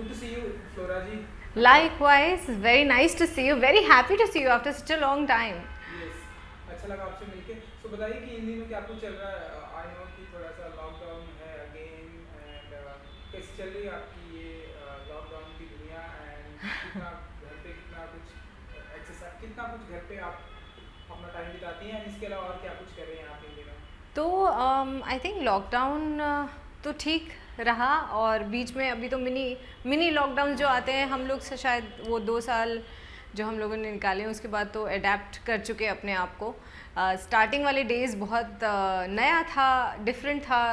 good to see you, Flora ji. Likewise, very nice to see you. Very happy to see you after such a long time. Yes, अच्छा लगा आपसे मिलके. So बताइए कि इन दिनों क्या कुछ चल रहा है. I know कि थोड़ा सा लॉकडाउन है again and कैसी चल रही है आपकी ये लॉकडाउन की दुनिया and कितना घर पे कितना कुछ एक्सरसाइज कितना कुछ घर पे आप अपना टाइम बिताती हैं, इसके अलावा और क्या कुछ कर रहे हैं आप इन दिनों? तो आई थिंक लॉकडाउन तो ठीक रहा और बीच में अभी तो मिनी लॉकडाउन जो आते हैं हम लोग से शायद वो 2 साल जो हम लोगों ने निकाले उसके बाद तो अडेप्ट कर चुके अपने आप को. स्टार्टिंग वाले डेज़ बहुत नया था, डिफरेंट था,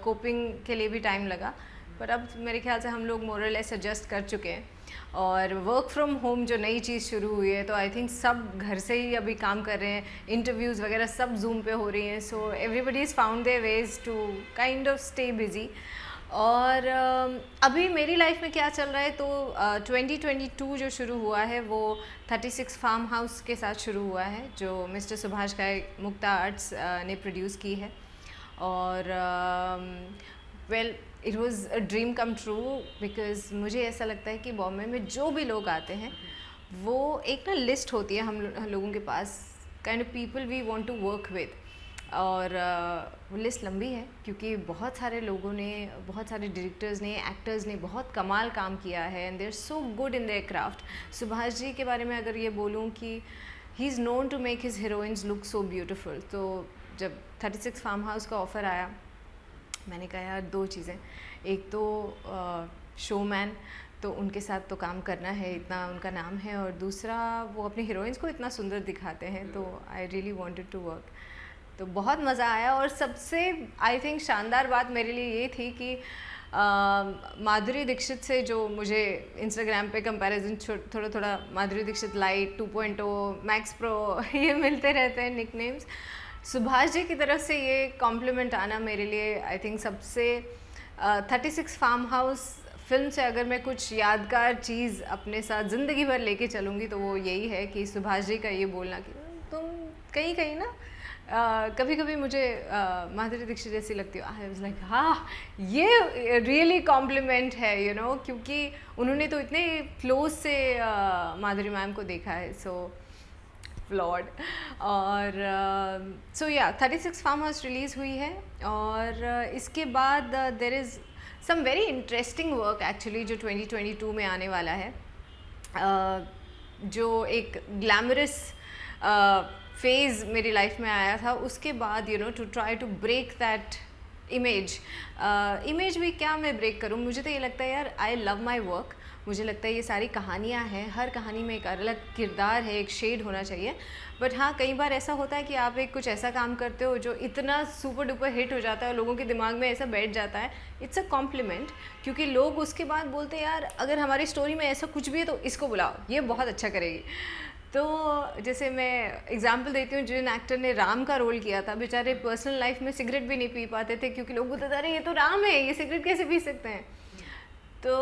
कोपिंग के लिए भी टाइम लगा, पर अब मेरे ख्याल से हम लोग मोर और लेस एडजस्ट कर चुके हैं. और वर्क फ्रॉम होम जो नई चीज़ शुरू हुई है तो आई थिंक सब घर से ही अभी काम कर रहे हैं, इंटरव्यूज़ वगैरह सब जूम पे हो रही हैं. So everybody is found their ways to kind of stay busy. और अभी मेरी लाइफ में क्या चल रहा है तो 2022 जो शुरू हुआ है वो 36 फार्म हाउस के साथ शुरू हुआ है जो मिस्टर सुभाष का मुक्ता आर्ट्स ने प्रोड्यूस की है. और well it was a dream come true because मुझे ऐसा लगता है कि बॉम्बे में जो भी लोग आते हैं वो एक ना लिस्ट होती है हम लोगों के पास, kind of people we want to work with. और वो लिस्ट लंबी है क्योंकि बहुत सारे लोगों ने, बहुत सारे डायरेक्टर्स ने, एक्टर्स ने बहुत कमाल काम किया है and they are so good in their craft. Subhash ji के बारे में अगर ये बोलूँ कि he is known to make his heroines look so beautiful. तो जब 36 फार्म हाउस का ऑफ़र आया मैंने कहा यार 2 चीज़ें, एक तो शोमैन तो उनके साथ तो काम करना है, इतना उनका नाम है, और दूसरा वो अपने हीरोइंस को इतना सुंदर दिखाते हैं तो I really wanted to work. तो बहुत मज़ा आया. और सबसे आई थिंक शानदार बात मेरे लिए ये थी कि माधुरी दीक्षित से जो मुझे इंस्टाग्राम पे कंपैरिजन थोड़ा थोड़ा Madhuri Dixit light 2.0 max pro ये मिलते रहते हैं निकनेम्स. सुभाष जी की तरफ से ये कॉम्प्लीमेंट आना मेरे लिए आई थिंक सबसे 36 फार्म हाउस फिल्म से अगर मैं कुछ यादगार चीज़ अपने साथ ज़िंदगी भर लेके चलूँगी तो वो यही है कि सुभाष जी का ये बोलना कि तुम कहीं कहीं ना कभी कभी मुझे माधुरी दीक्षित जैसी लगती हो. आई वाज लाइक हाँ ये रियली कॉम्प्लीमेंट है यू नो, क्योंकि उन्होंने तो इतने क्लोज से माधुरी मैम को देखा है. सो फ्लॉड. और सो या 36 फार्म हाउस रिलीज़ हुई है और इसके बाद there is some very interesting work actually जो 2022 में आने वाला है. जो एक ग्लैमरस फेज़ मेरी लाइफ में आया था उसके बाद you know to try to break that image भी क्या मैं ब्रेक करूँ. मुझे तो ये लगता है यार आई लव माई वर्क. मुझे लगता है ये सारी कहानियाँ हैं, हर कहानी में एक अलग किरदार है, एक शेड होना चाहिए. बट हाँ कई बार ऐसा होता है कि आप एक कुछ ऐसा काम करते हो जो इतना सुपर डुपर हिट हो जाता है और लोगों के दिमाग में ऐसा बैठ जाता है. इट्स अ कॉम्प्लीमेंट क्योंकि लोग उसके बाद बोलते हैं यार अगर हमारी स्टोरी में ऐसा कुछ भी है तो इसको बुलाओ, ये बहुत अच्छा करेगी. तो जैसे मैं एग्जांपल देती हूँ, जिन एक्टर ने राम का रोल किया था बेचारे पर्सनल लाइफ में सिगरेट भी नहीं पी पाते थे क्योंकि लोग बोलते थे अरे ये तो राम है, ये सिगरेट कैसे पी सकते हैं. तो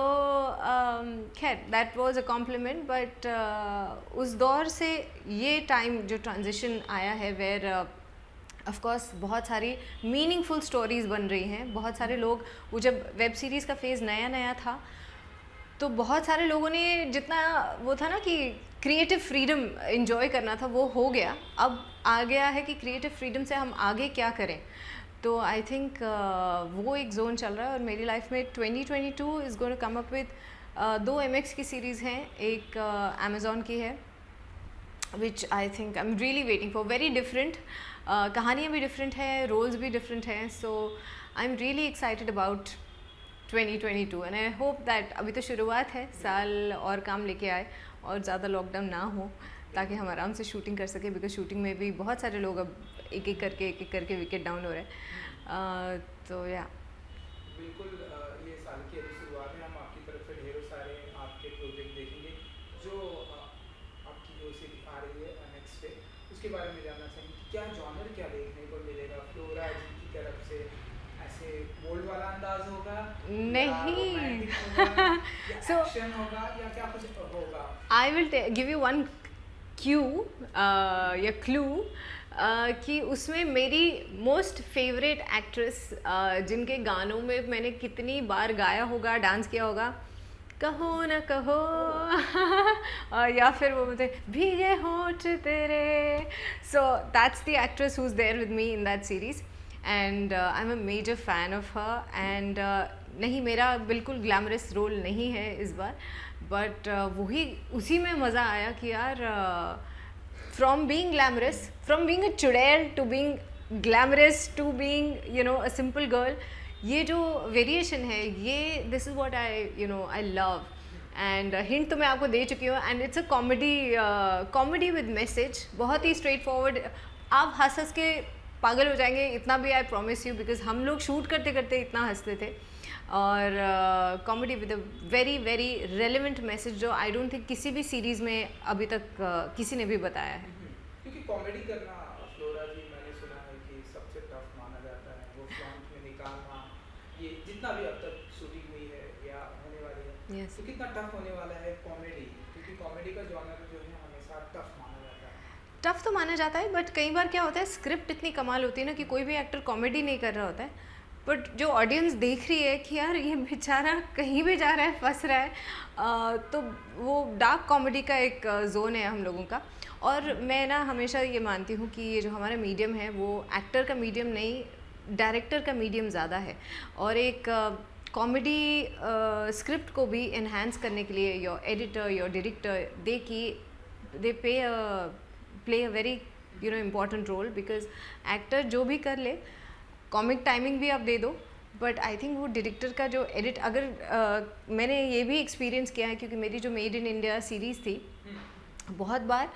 खैर that was a compliment. But उस दौर से ये टाइम जो ट्रांजिशन आया है वेयर ऑफ कोर्स बहुत सारी मीनिंगफुल स्टोरीज़ बन रही हैं. बहुत सारे लोग, वो जब वेब सीरीज़ का फेज़ नया नया था तो बहुत सारे लोगों ने जितना वो था ना कि क्रिएटिव फ्रीडम इन्जॉय करना था वो हो गया. अब आ गया है कि क्रिएटिव फ्रीडम से हम आगे क्या करें. तो आई थिंक वो एक जोन चल रहा है और मेरी लाइफ में 2022 is going to come up with 2 MX की सीरीज़ हैं, एक अमेज़ॉन की है which I think I am really waiting for. Very different कहानियाँ भी डिफरेंट हैं, रोल्स भी डिफरेंट हैं. So I am really excited about 2022 and I hope that अभी तो शुरुआत है, साल और काम लेके आए और ज़्यादा लॉकडाउन ना हो ताकि हम आराम से शूटिंग कर सकें. बिकॉज शूटिंग में भी बहुत सारे लोग अब एक एक करके विकेट डाउन हो रहे हैं. तो या बिल्कुल ये साल की अभी शुरुआत है. हम आपकी तरफ से ढेरों सारे आपके प्रोजेक्ट देखेंगे जो आपकी जो सीरीज आ रही है नेक्स्ट पे, उसके बारे में जानना चाहेंगे कि क्या जॉनर क्या देखने को मिलेगा फ्लोरा जी की तरफ से. ऐसे बोल्ड वाला अंदाज होगा नहीं या एक्शन होगा या क्या कुछ होगा? I will give you one Q या क्लू कि उसमें मेरी मोस्ट फेवरेट एक्ट्रेस जिनके गानों में मैंने कितनी बार गाया होगा, डांस किया होगा, कहो न कहो और या फिर वो बोलते भीगे होठ तेरे. So that's the actress who is there with me in that series and I am a major fan of her. And नहीं, मेरा बिल्कुल ग्लैमरस रोल नहीं है इस बार, बट वही उसी में मज़ा आया कि यार from being glamorous, from being a चुड़ैल to being glamorous to being you know a simple girl, ये जो वेरिएशन है, ये this is what I love. And hint तो मैं आपको दे चुकी हूँ. And it's a comedy with message, बहुत ही स्ट्रेट फॉरवर्ड. आप हंस हंस के पागल हो जाएंगे, इतना भी आई प्रॉमिस यू, बिकॉज हम लोग शूट करते करते इतना हंसते थे. और comedy with a very very relevant message जो आई डोंट थिंक किसी भी सीरीज़ में अभी तक किसी ने भी बताया है. क्योंकि कॉमेडी करना फ्लोरा जी, मैंने सुना है कि सबसे टफ माना जाता है. वो फ्रंट में निकालना, ये जितना भी अब तक शूटिंग हुई है या होने वाली है, Yes. तो कितना टफ होने वाला है कॉमेडी, क्योंकि कॉमेडी का जॉनर जो है हमेशा टफ माना जाता है. टफ तो माना जाता है, बट कई बार क्या होता है, स्क्रिप्ट इतनी कमाल होती है ना कि कोई भी एक्टर कॉमेडी नहीं कर रहा होता है, बट जो ऑडियंस देख रही है कि यार ये बेचारा कहीं भी जा रहा है, फंस रहा है, तो वो डार्क कॉमेडी का एक जोन है हम लोगों का. और मैं ना हमेशा ये मानती हूँ कि ये जो हमारा मीडियम है वो एक्टर का मीडियम नहीं, डायरेक्टर का मीडियम ज़्यादा है. और एक कॉमेडी स्क्रिप्ट को भी इन्हांस करने के लिए your editor, your director, they play a very important role. Because actor जो भी कर ले, कॉमिक टाइमिंग भी आप दे दो, बट आई थिंक वो डायरेक्टर का जो एडिट, अगर मैंने ये भी एक्सपीरियंस किया है क्योंकि मेरी जो मेड इन इंडिया सीरीज़ थी, बहुत बार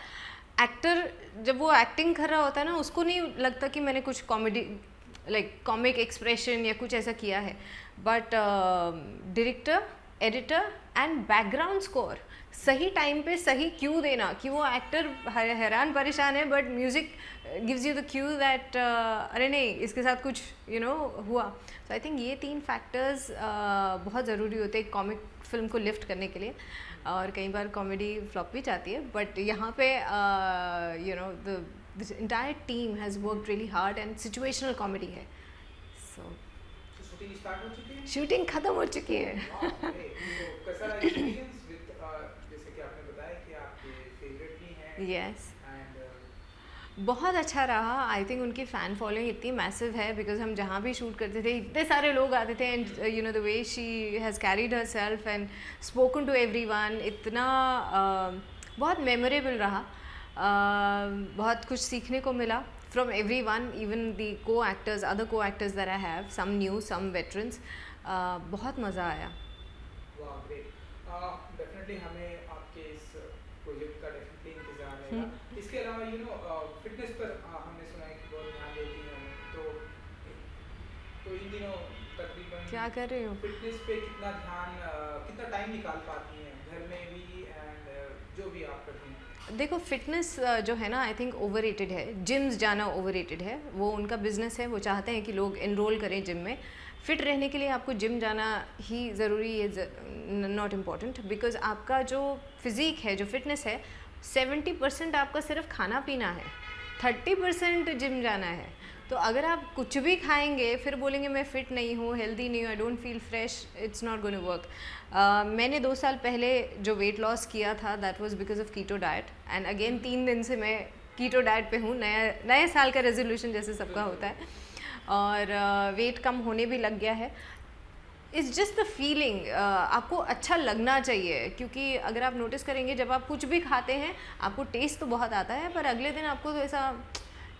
एक्टर जब वो एक्टिंग कर रहा होता है ना, उसको नहीं लगता कि मैंने कुछ कॉमेडी लाइक कॉमिक एक्सप्रेशन या कुछ ऐसा किया है, but director, editor and background score सही टाइम पे सही क्यू देना कि वो एक्टर हैरान परेशान है, but music gives you the Q that अरे नहीं, इसके साथ कुछ हुआ. सो आई थिंक ये 3 फैक्टर्स बहुत ज़रूरी होते हैं कॉमिक फिल्म को लिफ्ट करने के लिए. और कई बार कॉमेडी फ्लॉप भी जाती है, बट यहाँ पे the entire team has worked really hard and situational comedy है. सो शूटिंग स्टार्ट हो चुकी है, शूटिंग ख़त्म हो चुकी है. तो कैसा रहा एक्सपीरियंस विद, जैसे कि आपने बताया कि आपके फेवरेट भी हैं. यस, एंड बहुत अच्छा रहा. आई थिंक उनकी फ़ैन फॉलोइंग इतनी मैसिव है, बिकॉज हम जहाँ भी शूट करते थे इतने सारे लोग आते थे. And the way she has carried herself and spoken to everyone, इतना बहुत मेमोरेबल रहा. बहुत कुछ सीखने को मिला from everyone, even the co actors, other co actors that I have, some new, some veterans. बहुत मज़ा आया. वाह, ग्रेट. डेफिनेटली हमें आपके इस प्रोजेक्ट का डेफिनेटली इंतजार रहेगा. इसके अलावा फिटनेस पर हमने सुना है कि बहुत ध्यान देती हैं, तो इन दिनों तकरीबन क्या कर रही हूँ? फिटनेस पे कितना ध्यान, कितना टाइम निकाल पाती हैं घर में भी एंड जो भी आप करती हैं? देखो, फिटनेस जो है ना, आई थिंक ओवररेटेड है. जिम्स जाना ओवररेटेड है. वो उनका बिजनेस है, वो चाहते हैं कि लोग इनरोल करें जिम में. फिट रहने के लिए आपको जिम जाना ही ज़रूरी है, नॉट इम्पॉर्टेंट. बिकॉज आपका जो फिज़िक है, जो फिटनेस है, 70% आपका सिर्फ खाना पीना है, 30% जिम जाना है. तो अगर आप कुछ भी खाएंगे फिर बोलेंगे मैं फ़िट नहीं हूँ, हेल्दी नहीं हूँ, I don't feel fresh, it's not going to work. मैंने 2 साल पहले जो वेट लॉस किया था, that was because of keto diet. And again 3 दिन से मैं कीटो डाइट पे हूँ. नए साल का रेजोल्यूशन जैसे सबका होता है. और वेट कम होने भी लग गया है. इट्स जस्ट द फीलिंग, आपको अच्छा लगना चाहिए. क्योंकि अगर आप नोटिस करेंगे, जब आप कुछ भी खाते हैं आपको टेस्ट तो बहुत आता है, पर अगले दिन आपको तो ऐसा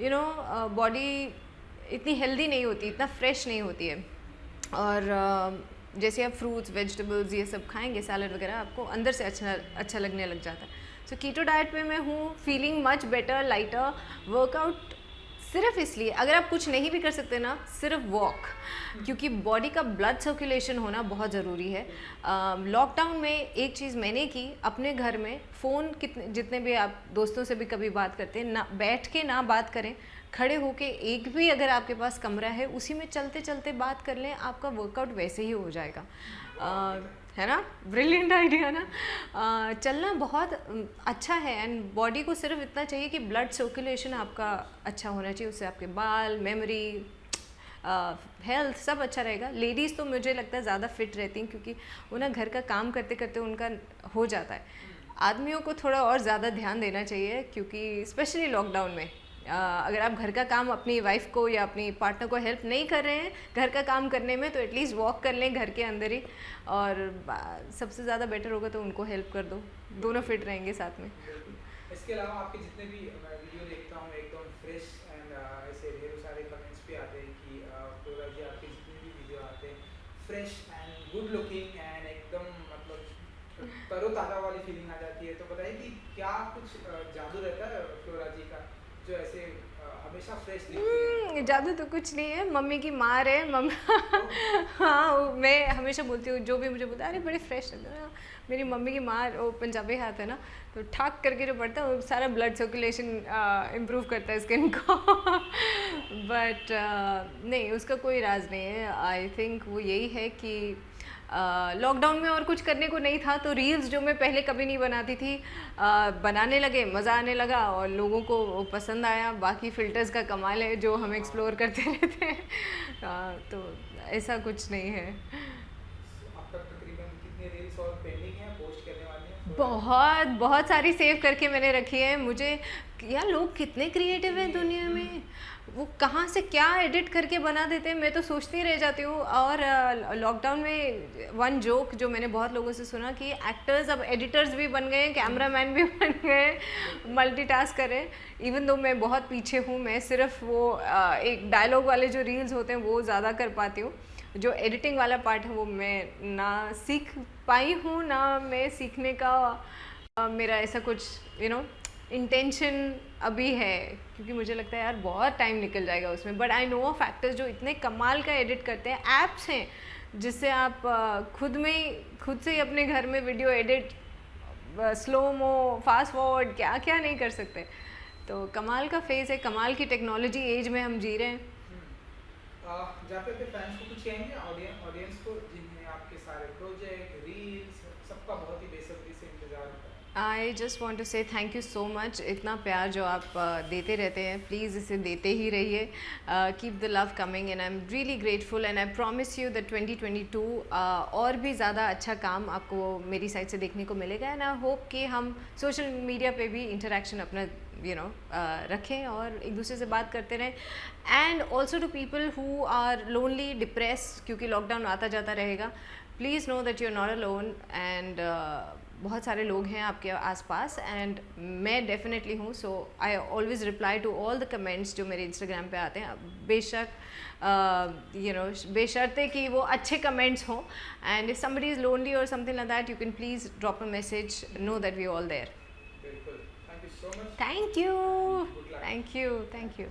बॉडी इतनी हेल्दी नहीं होती, इतना फ्रेश नहीं होती है. और जैसे आप फ्रूट्स, वेजिटेबल्स ये सब खाएंगे, सैलड वगैरह, आपको अंदर से अच्छा लगने लग जाता है. सो कीटो डाइट पे मैं हूँ, feeling much better, lighter. Workout सिर्फ इसलिए, अगर आप कुछ नहीं भी कर सकते ना, सिर्फ वॉक, क्योंकि बॉडी का ब्लड सर्कुलेशन होना बहुत ज़रूरी है. लॉकडाउन में एक चीज़ मैंने की, अपने घर में फ़ोन जितने भी आप दोस्तों से भी कभी बात करते हैं ना, बैठ के ना बात करें, खड़े होके एक भी अगर आपके पास कमरा है उसी में चलते चलते बात कर लें, आपका वर्कआउट वैसे ही हो जाएगा. है ना, ब्रिलियंट आइडिया ना. चलना बहुत अच्छा है. एंड बॉडी को सिर्फ इतना चाहिए कि ब्लड सर्कुलेशन आपका अच्छा होना चाहिए, उससे आपके बाल, मेमोरी, हेल्थ सब अच्छा रहेगा। लेडीज़ तो मुझे लगता है ज़्यादा फिट रहती हैं क्योंकि वो ना घर का काम करते करते उनका हो जाता है। आदमियों को थोड़ा और ज़्यादा ध्यान देना चाहिए क्योंकि स्पेशली लॉकडाउन में अगर आप घर का काम अपनी वाइफ को या अपनी पार्टनर को हेल्प नहीं कर रहे हैं घर का काम करने में, तो एटलीस्ट वॉक कर लें घर के अंदर ही, और सबसे ज़्यादा बेटर होगा तो उनको हेल्प कर दो, दोनों फिट रहेंगे साथ में। इसके अलावा आपके जितने भी मैं वीडियो देखता हूँ एकदम फ्रेश एंड ऐसे ढेर सारे कमेंट्स भी आते हैं कि फ्लोरा जी आपके जितने भी वीडियो आते हैं fresh and good looking and एकदम मतलब तरोताज़ा वाली फीलिंग आ जाती है। तो बताइए कि क्या कुछ जादू रहता है फ्लोरा जी का जो ऐसे हमेशा फ्रेश दिखती है? जादू तो कुछ नहीं है, मम्मी की मार है मम्मी। हाँ, मैं हमेशा बोलती हूँ, जो भी मुझे बोलता है अरे बड़े फ्रेश लगते हो, मेरी मम्मी की मार, वो पंजाबी हाथ है ना, तो ठाक करके जो पड़ता है वो सारा ब्लड सर्कुलेशन इम्प्रूव करता है स्किन को। बट नहीं, उसका कोई राज नहीं है। आई थिंक वो यही है कि लॉकडाउन में और कुछ करने को नहीं था तो रील्स जो मैं पहले कभी नहीं बनाती थी बनाने लगे, मज़ा आने लगा और लोगों को पसंद आया। बाकी फ़िल्टर्स का कमाल है जो हम एक्सप्लोर करते रहते हैं। तो ऐसा कुछ नहीं है। अब तक तकरीबन कितने रील्स और पेंडिंग हैं पोस्ट करने वाले हैं? बहुत बहुत सारी सेव करके मैंने रखी है। मुझे यार लोग कितने क्रिएटिव हैं दुनिया में, वो कहाँ से क्या एडिट करके बना देते हैं, मैं तो सोचती रह जाती हूँ। और लॉकडाउन में वन जोक जो मैंने बहुत लोगों से सुना कि एक्टर्स अब एडिटर्स भी बन गए, कैमरामैन भी बन गए, मल्टीटास्क करें। इवन दो मैं बहुत पीछे हूँ, मैं सिर्फ वो एक डायलॉग वाले जो रील्स होते हैं वो ज़्यादा कर पाती हूँ। जो एडिटिंग वाला पार्ट है वो मैं ना सीख पाई हूँ, ना मैं सीखने का मेरा ऐसा कुछ इंटेंशन अभी है, क्योंकि मुझे लगता है यार बहुत टाइम निकल जाएगा उसमें। But I know of actors जो इतने कमाल का एडिट करते हैं, ऐप्स हैं जिससे आप खुद से ही अपने घर में video edit, slow mo, fast forward, क्या क्या नहीं कर सकते। तो कमाल का फेज़ है, कमाल की टेक्नोलॉजी एज में हम जी रहे हैं। जाते थे फैंस को कुछ कहेंगे, ऑडियंस को जिन्हें आपके सारे प्रोजेक्ट रील्स सबका बहुत ही बेसब्री से इंतजार होता है? आई जस्ट वॉन्ट टू से थैंक यू सो मच। इतना प्यार जो आप देते रहते हैं, प्लीज़ इसे देते ही रहिए। Keep the love coming and I am really grateful and I promise you that 2022 और भी ज़्यादा अच्छा काम आपको मेरी साइड से देखने को मिलेगा। एंड आई होप कि हम सोशल मीडिया पे भी इंटरेक्शन अपना रखें और एक दूसरे से बात करते रहें। And also to people who are lonely, depressed, क्योंकि लॉकडाउन आता जाता रहेगा, please know that you are not alone. And बहुत सारे लोग हैं आपके आसपास एंड मैं डेफिनेटली हूँ। So I always reply to all the comments जो मेरे इंस्टाग्राम पे आते हैं, बेशक बेशर्ते कि वो अच्छे कमेंट्स हों। And if somebody is lonely और something like that, you can please drop a message, know that we all there. बिल्कुल, thank you so much. Thank you, thank you, thank you.